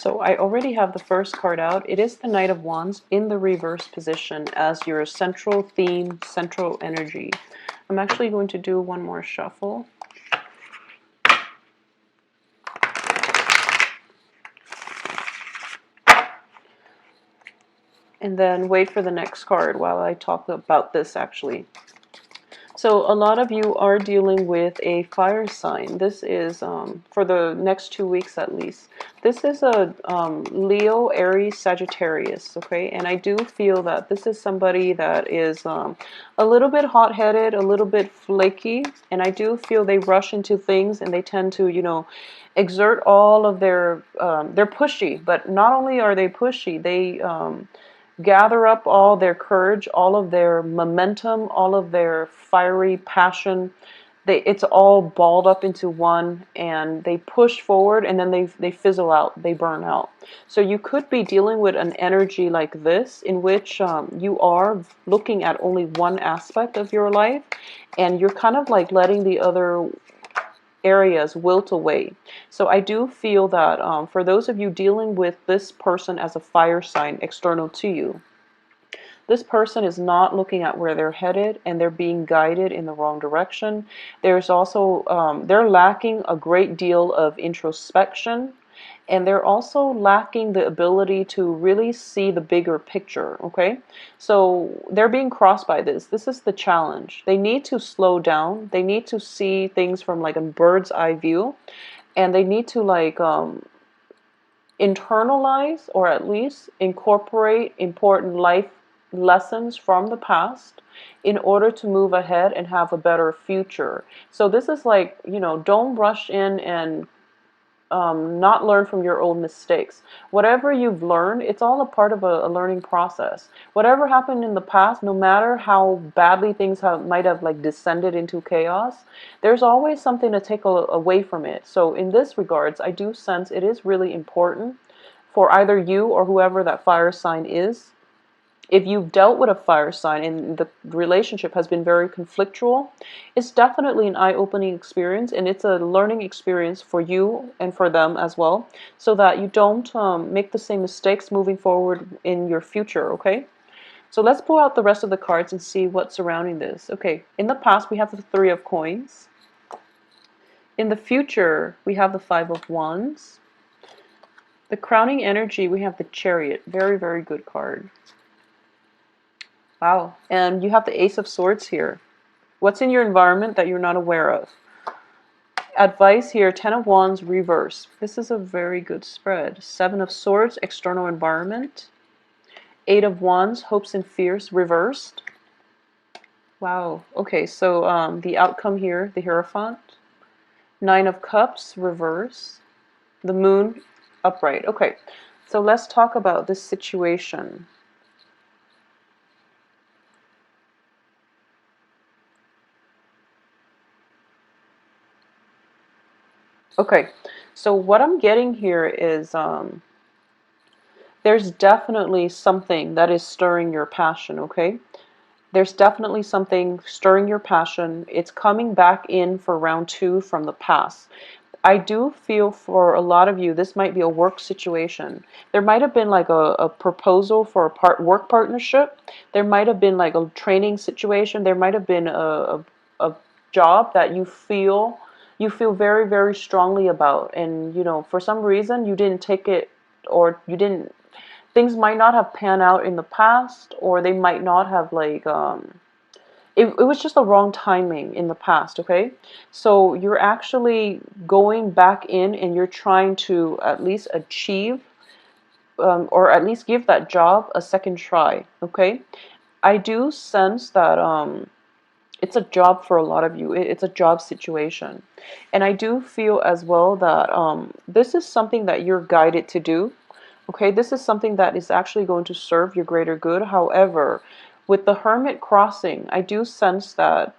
So I already have the first card out. It is the Knight of Wands in the reverse position as your central theme, central energy. I'm actually going to do one more shuffle. And then wait for the next card while I talk about this actually. So a lot of you are dealing with a fire sign. This is for the next 2 weeks at least. This is a Leo, Aries, Sagittarius, okay? And I do feel that this is somebody that is a little bit hot-headed, a little bit flaky, and I do feel they rush into things and they tend to, you know, exert all of their, they're pushy, but not only are they pushy, they gather up all their courage, all of their momentum, all of their fiery passion. It's all balled up into one, and they push forward, and then they fizzle out, they burn out. So you could be dealing with an energy like this, in which you are looking at only one aspect of your life, and you're kind of like letting the other areas wilt away. So I do feel that for those of you dealing with this person as a fire sign external to you, this person is not looking at where they're headed, and they're being guided in the wrong direction. There's also, they're lacking a great deal of introspection, and they're also lacking the ability to really see the bigger picture, okay? So they're being crossed by this. This is the challenge. They need to slow down. They need to see things from like a bird's eye view, and they need to like internalize or at least incorporate important life lessons from the past in order to move ahead and have a better future. So this is like, you know, don't rush in and not learn from your old mistakes. Whatever you've learned, it's all a part of a learning process. Whatever happened in the past, no matter how badly things might have like descended into chaos, there's always something to take away from it. So in this regards, I do sense it is really important for either you or whoever that fire sign is. If you've dealt with a fire sign and the relationship has been very conflictual, it's definitely an eye-opening experience, and it's a learning experience for you and for them as well, so that you don't make the same mistakes moving forward in your future, okay? So let's pull out the rest of the cards and see what's surrounding this. Okay, in the past we have the Three of Coins. In the future we have the Five of Wands. The crowning energy, we have the Chariot. Very, very good card. Wow. And you have the Ace of Swords here. What's in your environment that you're not aware of? Advice here, Ten of Wands reverse. This is a very good spread. Seven of Swords, external environment. Eight of Wands, hopes and fears reversed. Wow. Okay, so the outcome here, the Hierophant. Nine of Cups reverse. The Moon upright. Okay, so let's talk about this situation. Okay, so what I'm getting here is there's definitely something that is stirring your passion, okay? There's definitely something stirring your passion. It's coming back in for round 2 from the past. I do feel for a lot of you, this might be a work situation. There might have been like a proposal for a work partnership. There might have been like a training situation. There might have been a job that you feel very, very strongly about, and you know, for some reason you didn't take it, or you didn't, things might not have panned out in the past, or they might not have like it was just the wrong timing in the past, okay? So you're actually going back in and you're trying to at least achieve or at least give that job a second try, okay? I do sense that it's a job for a lot of you. It's a job situation. And I do feel as well that this is something that you're guided to do. Okay, this is something that is actually going to serve your greater good. However, with the Hermit crossing, I do sense that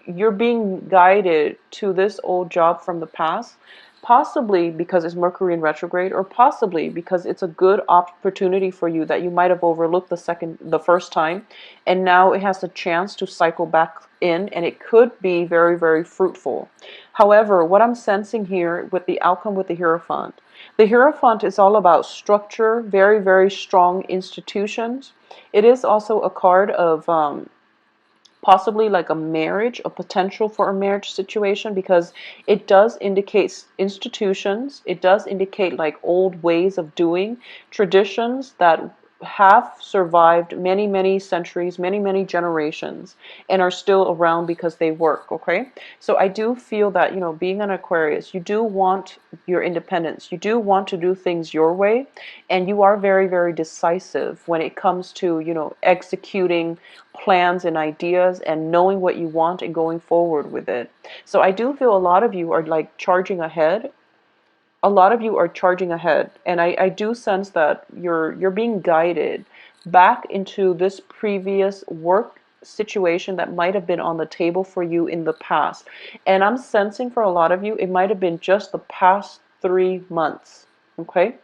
you're being guided to this old job from the past, possibly because it's Mercury in retrograde, or possibly because it's a good opportunity for you that you might have overlooked the first time, and now it has a chance to cycle back in, and it could be very, very fruitful. However, what I'm sensing here with the outcome with the The Hierophant is all about structure, very, very strong institutions. It is also a card of possibly like a marriage, a potential for a marriage situation, because it does indicate institutions. It does indicate like old ways of doing, traditions that have survived many, many centuries, many, many generations, and are still around because they work, okay? So I do feel that, you know, being an Aquarius, you do want your independence. You do want to do things your way, and you are very, very decisive when it comes to, you know, executing plans and ideas and knowing what you want and going forward with it. So I do feel a lot of you are like charging ahead. A lot of you are charging ahead, and I do sense that you're being guided back into this previous work situation that might have been on the table for you in the past. And I'm sensing for a lot of you, it might have been just the past 3 months. Okay?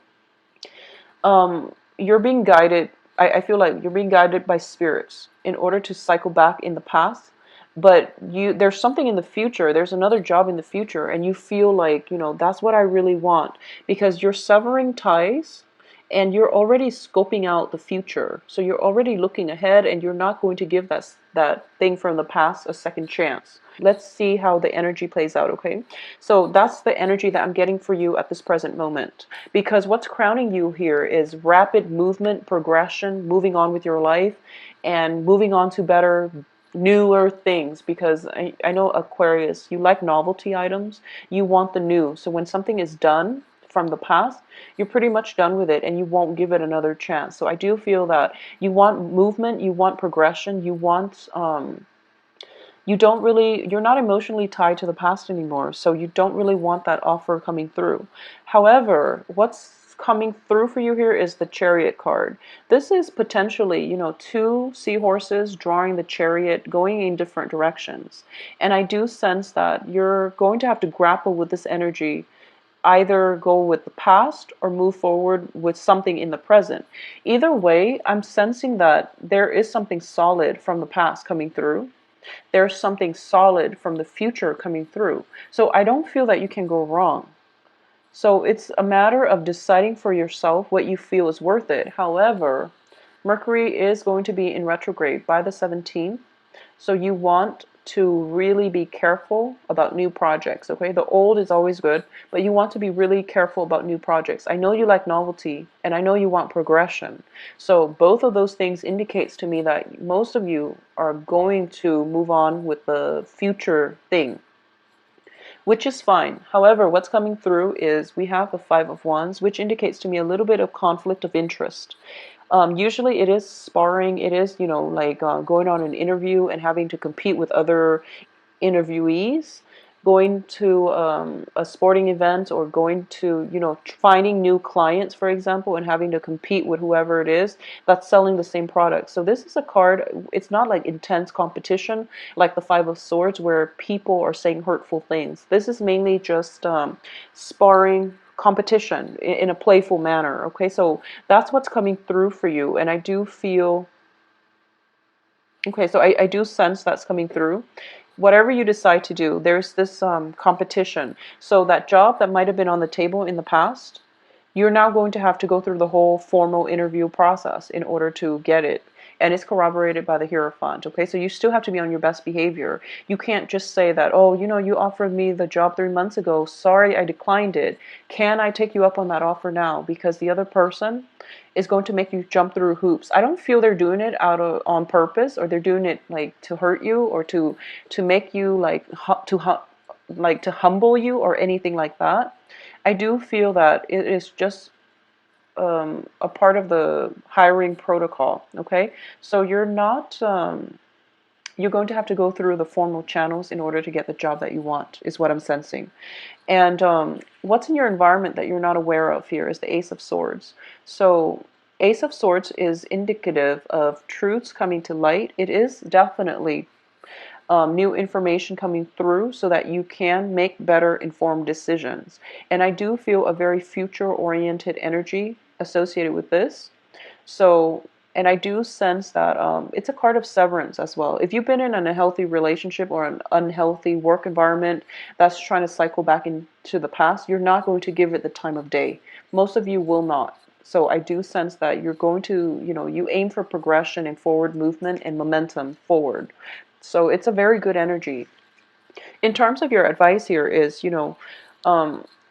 You're being guided. I feel like you're being guided by spirits in order to cycle back in the past. But there's something in the future. There's another job in the future, and you feel like, you know, that's what I really want, because you're severing ties and you're already scoping out the future. So you're already looking ahead, and you're not going to give that thing from the past a second chance. Let's see how the energy plays out, okay? So that's the energy that I'm getting for you at this present moment. Because what's crowning you here is rapid movement, progression, moving on with your life, and moving on to better, newer things. Because I know, Aquarius, you like novelty items. You want the new. So when something is done from the past, you're pretty much done with it, and you won't give it another chance. So I do feel that you want movement, you want progression, you want you're not emotionally tied to the past anymore, so you don't really want that offer coming through. However, what's coming through for you here is the Chariot card. This is potentially, you know, two seahorses drawing the chariot, going in different directions. And I do sense that you're going to have to grapple with this energy, either go with the past or move forward with something in the present. Either way, I'm sensing that there is something solid from the past coming through. There's something solid from the future coming through. So I don't feel that you can go wrong. So it's a matter of deciding for yourself what you feel is worth it. However, Mercury is going to be in retrograde by the 17th. So you want to really be careful about new projects, okay? The old is always good, but you want to be really careful about new projects. I know you like novelty, and I know you want progression. So both of those things indicates to me that most of you are going to move on with the future thing, which is fine. However, what's coming through is we have the Five of Wands, which indicates to me a little bit of conflict of interest. Usually it is sparring, it is, you know, like going on an interview and having to compete with other interviewees, going to a sporting event, or going to, you know, finding new clients, for example, and having to compete with whoever it is that's selling the same product. So this is a card, it's not like intense competition like the Five of Swords where people are saying hurtful things. This is mainly just sparring, competition in a playful manner, okay? So that's what's coming through for you, and I do feel, okay, so I do sense that's coming through. Whatever you decide to do, there's this competition. So that job that might have been on the table in the past, you're now going to have to go through the whole formal interview process in order to get it. And it's corroborated by the Hierophant, okay? So you still have to be on your best behavior. You can't just say that, oh, you know, you offered me the job 3 months ago. Sorry, I declined it. Can I take you up on that offer now? Because the other person is going to make you jump through hoops. I don't feel they're doing it on purpose, or they're doing it like to hurt you, or to make you like to humble you or anything like that. I do feel that it is just a part of the hiring protocol, okay? So you're not, you're going to have to go through the formal channels in order to get the job that you want, is what I'm sensing. And what's in your environment that you're not aware of here is the Ace of Swords. So Ace of Swords is indicative of truths coming to light. It is definitely new information coming through so that you can make better informed decisions. And I do feel a very future-oriented energy associated with this. So, and I do sense that it's a card of severance as well. If you've been in an unhealthy relationship or an unhealthy work environment that's trying to cycle back into the past, you're not going to give it the time of day. Most of you will not. So I do sense that you're going to, you aim for progression and forward movement and momentum forward. So it's a very good energy. In terms of your advice here is,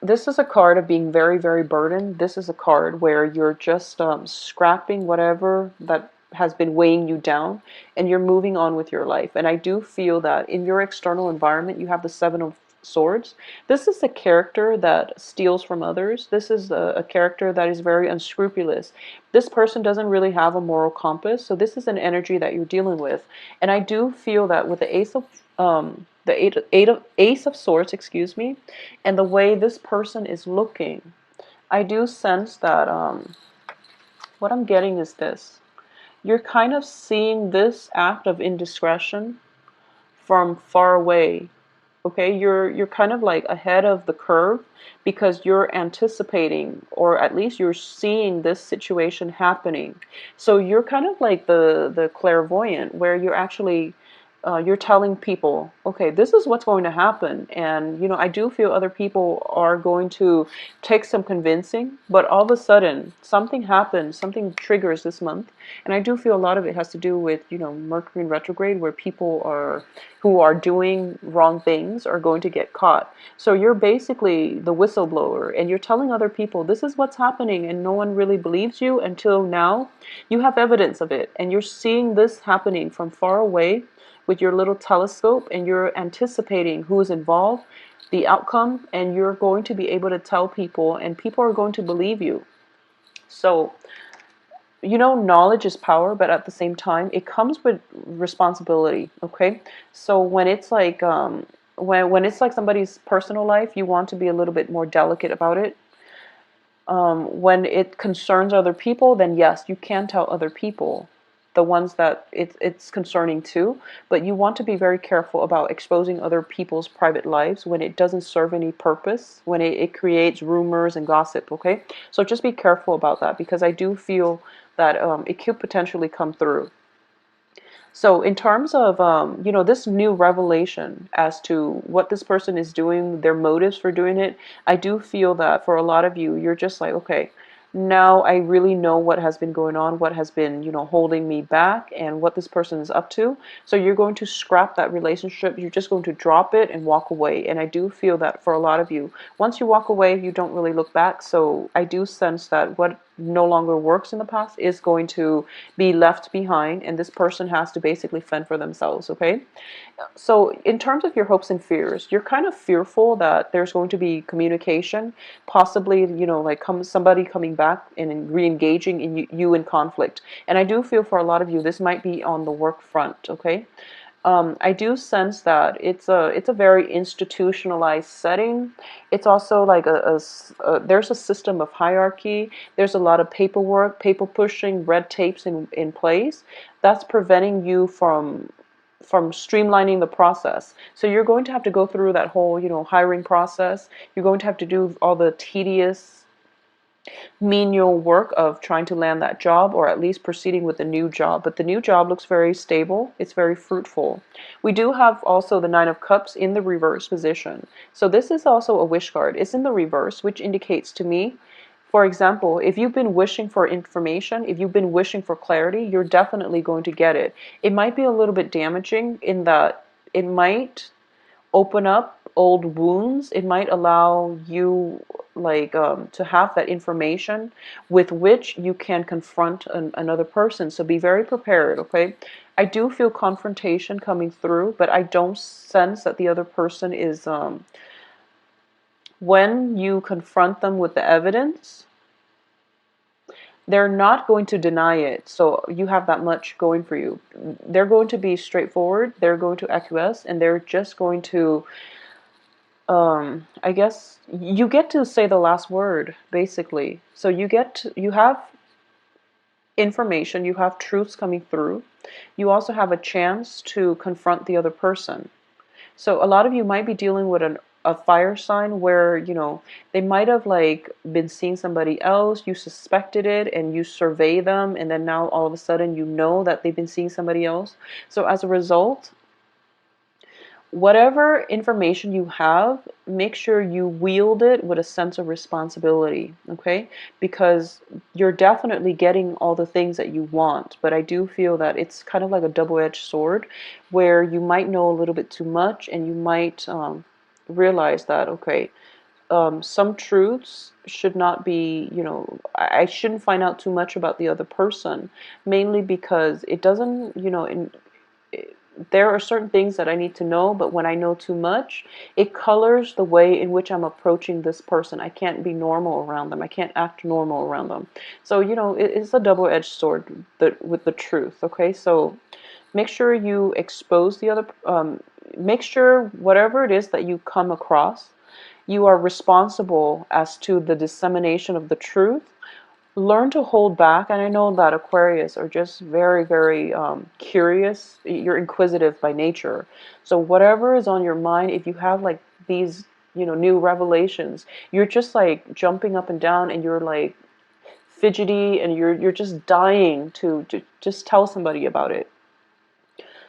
this is a card of being very, very burdened. This is a card where you're just scrapping whatever that has been weighing you down, and you're moving on with your life. And I do feel that in your external environment, you have the Seven of Swords. This is a character that steals from others. This is a character that is very unscrupulous. This person doesn't really have a moral compass. So this is an energy that you're dealing with. And I do feel that with the Ace of Swords, excuse me, and the way this person is looking, I do sense that what I'm getting is this. You're kind of seeing this act of indiscretion from far away. Okay, you're kind of like ahead of the curve because you're anticipating, or at least you're seeing this situation happening. So you're kind of like the clairvoyant, where you're actually you're telling people, okay, this is what's going to happen. And, I do feel other people are going to take some convincing, but all of a sudden something happens, something triggers this month. And I do feel a lot of it has to do with, Mercury in retrograde, where people who are doing wrong things are going to get caught. So you're basically the whistleblower, and you're telling other people, this is what's happening, and no one really believes you until now. You have evidence of it, and you're seeing this happening from far away with your little telescope, and you're anticipating who is involved, the outcome, and you're going to be able to tell people, and people are going to believe you. So, knowledge is power, but at the same time, it comes with responsibility, okay? So when it's like, when it's like somebody's personal life, you want to be a little bit more delicate about it. When it concerns other people, then yes, you can tell other people, the ones that it's concerning too, but you want to be very careful about exposing other people's private lives when it doesn't serve any purpose, when it creates rumors and gossip, okay? So just be careful about that, because I do feel that it could potentially come through. So in terms of, this new revelation as to what this person is doing, their motives for doing it, I do feel that for a lot of you, you're just like, okay, now I really know what has been going on, what has been, holding me back, and what this person is up to. So you're going to scrap that relationship. You're just going to drop it and walk away. And I do feel that for a lot of you, once you walk away, you don't really look back. So I do sense that what no longer works in the past is going to be left behind, and this person has to basically fend for themselves, okay? So in terms of your hopes and fears, you're kind of fearful that there's going to be communication, possibly, like somebody coming back and re-engaging in you in conflict. And I do feel for a lot of you, this might be on the work front, okay? I do sense that it's a very institutionalized setting. It's also like there's a system of hierarchy. There's a lot of paperwork, paper pushing, red tapes in place that's preventing you from streamlining the process. So you're going to have to go through that whole, hiring process. You're going to have to do all the tedious menial work of trying to land that job, or at least proceeding with the new job. But the new job looks very stable. It's very fruitful. We do have also the Nine of Cups in the reverse position. So this is also a wish card. It's in the reverse, which indicates to me, for example, if you've been wishing for information, if you've been wishing for clarity, you're definitely going to get it. It might be a little bit damaging in that it might open up old wounds. It might allow you to have that information with which you can confront another person. So be very prepared, okay? I do feel confrontation coming through, but I don't sense that the other person is, when you confront them with the evidence, they're not going to deny it. So you have that much going for you. They're going to be straightforward. They're going to acquiesce, and they're just going to, I guess you get to say the last word, basically. So you have information, you have truths coming through. You also have a chance to confront the other person. So a lot of you might be dealing with a fire sign where, they might have been seeing somebody else, you suspected it, and you survey them, and then now all of a sudden you know that they've been seeing somebody else. So as a result, whatever information you have, make sure you wield it with a sense of responsibility, okay? Because you're definitely getting all the things that you want, but I do feel that it's kind of like a double-edged sword where you might know a little bit too much and you might realize that, okay, some truths should not be, I shouldn't find out too much about the other person, mainly because it doesn't, there are certain things that I need to know, but when I know too much, it colors the way in which I'm approaching this person. I can't be normal around them. I can't act normal around them. So, it's a double-edged sword with the truth, okay? So make sure you expose the other, make sure whatever it is that you come across, you are responsible as to the dissemination of the truth. Learn to hold back. And I know that Aquarius are just very, very curious. You're inquisitive by nature. So whatever is on your mind, if you have like these, new revelations, you're just like jumping up and down and you're like fidgety and you're just dying to just tell somebody about it.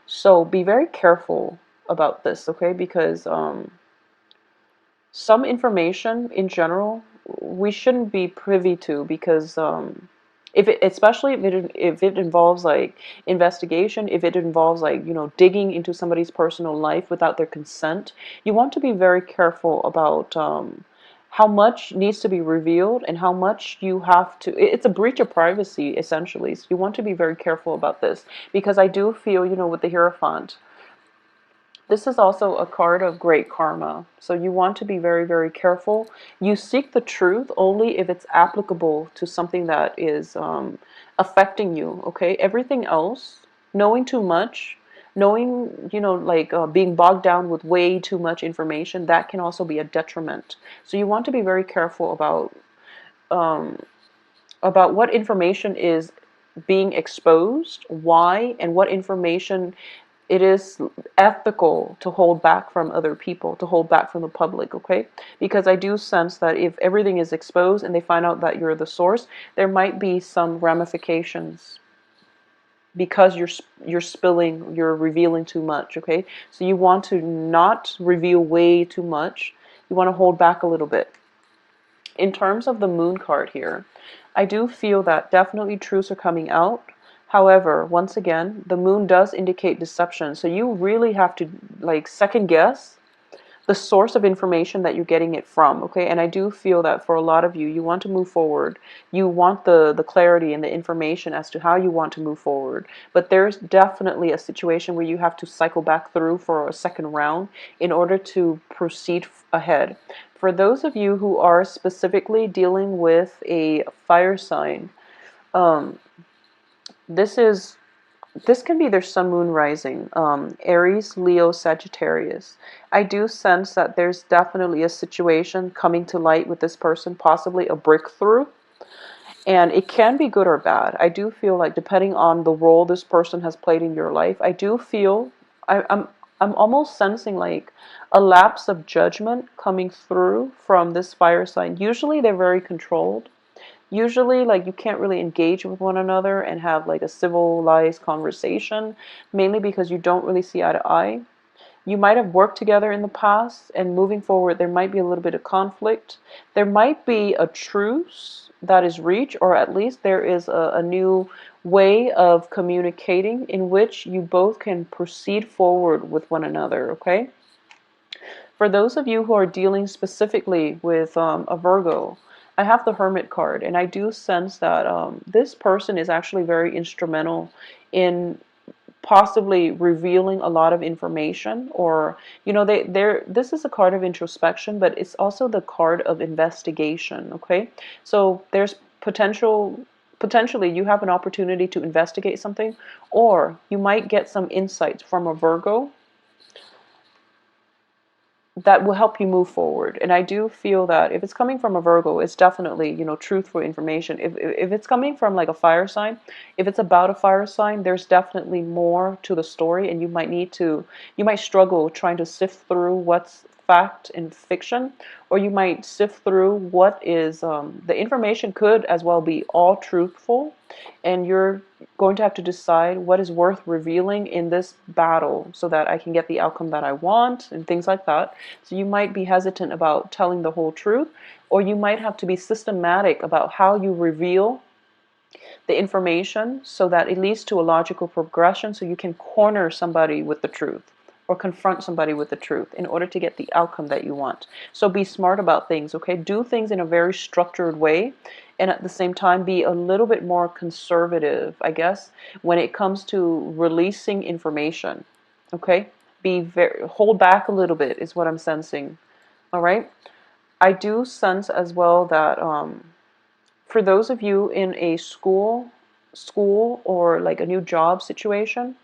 So be very careful about this, okay? Because some information in general we shouldn't be privy to, because especially if it involves like investigation, if it involves like digging into somebody's personal life without their consent, you want to be very careful about how much needs to be revealed and how much you have to. It's a breach of privacy essentially. So you want to be very careful about this, because I do feel, with the Hierophant, this is also a card of great karma. So you want to be very, very careful. You seek the truth only if it's applicable to something that is affecting you, okay? Everything else, knowing too much, knowing, being bogged down with way too much information, that can also be a detriment. So you want to be very careful about what information is being exposed, why, and what information it is ethical to hold back from other people, to hold back from the public, okay? Because I do sense that if everything is exposed and they find out that you're the source, there might be some ramifications because you're revealing too much, okay? So you want to not reveal way too much. You want to hold back a little bit. In terms of the moon card here, I do feel that definitely truths are coming out. However, once again, the moon does indicate deception. So you really have to like second guess the source of information that you're getting it from, okay? And I do feel that for a lot of you, you want to move forward. You want the clarity and the information as to how you want to move forward. But there's definitely a situation where you have to cycle back through for a second round in order to proceed ahead. For those of you who are specifically dealing with a fire sign, um, this can be their sun, moon, rising, Aries, Leo, Sagittarius. I do sense that there's definitely a situation coming to light with this person, possibly a breakthrough. And it can be good or bad. I do feel like depending on the role this person has played in your life, I do feel, I'm almost sensing like a lapse of judgment coming through from this fire sign. Usually they're very controlled. Usually, like, you can't really engage with one another and have like a civilized conversation, mainly because you don't really see eye to eye. You might have worked together in the past, and moving forward, there might be a little bit of conflict. There might be a truce that is reached, or at least there is a new way of communicating in which you both can proceed forward with one another, okay? For those of you who are dealing specifically with a Virgo, I have the Hermit card, and I do sense that this person is actually very instrumental in possibly revealing a lot of information, or this is a card of introspection, but it's also the card of investigation, okay? So there's potentially you have an opportunity to investigate something, or you might get some insights from a Virgo that will help you move forward. And I do feel that if it's coming from a Virgo, it's definitely, truthful information. If it's coming from like a fire sign, if it's about a fire sign, there's definitely more to the story, and you might struggle trying to sift through what's fact and fiction, or you might sift through what is, the information could as well be all truthful, and you're going to have to decide what is worth revealing in this battle so that I can get the outcome that I want and things like that. So you might be hesitant about telling the whole truth, or you might have to be systematic about how you reveal the information so that it leads to a logical progression, so you can corner somebody with the truth or confront somebody with the truth in order to get the outcome that you want. So be smart about things, okay? Do things in a very structured way, and at the same time be a little bit more conservative, I guess, when it comes to releasing information, okay? Hold back a little bit is what I'm sensing, all right? I do sense as well that for those of you in a school or like a new job situation,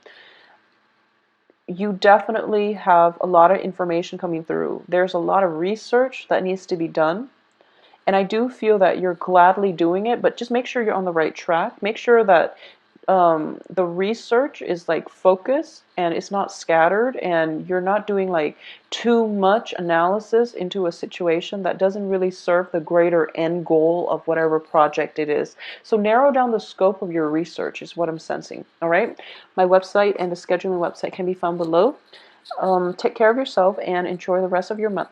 you definitely have a lot of information coming through. There's a lot of research that needs to be done. And I do feel that you're gladly doing it, but just make sure you're on the right track. Make sure that the research is like focused and it's not scattered, and you're not doing like too much analysis into a situation that doesn't really serve the greater end goal of whatever project it is. So narrow down the scope of your research is what I'm sensing. All right, my website and the scheduling website can be found below. Take care of yourself and enjoy the rest of your month.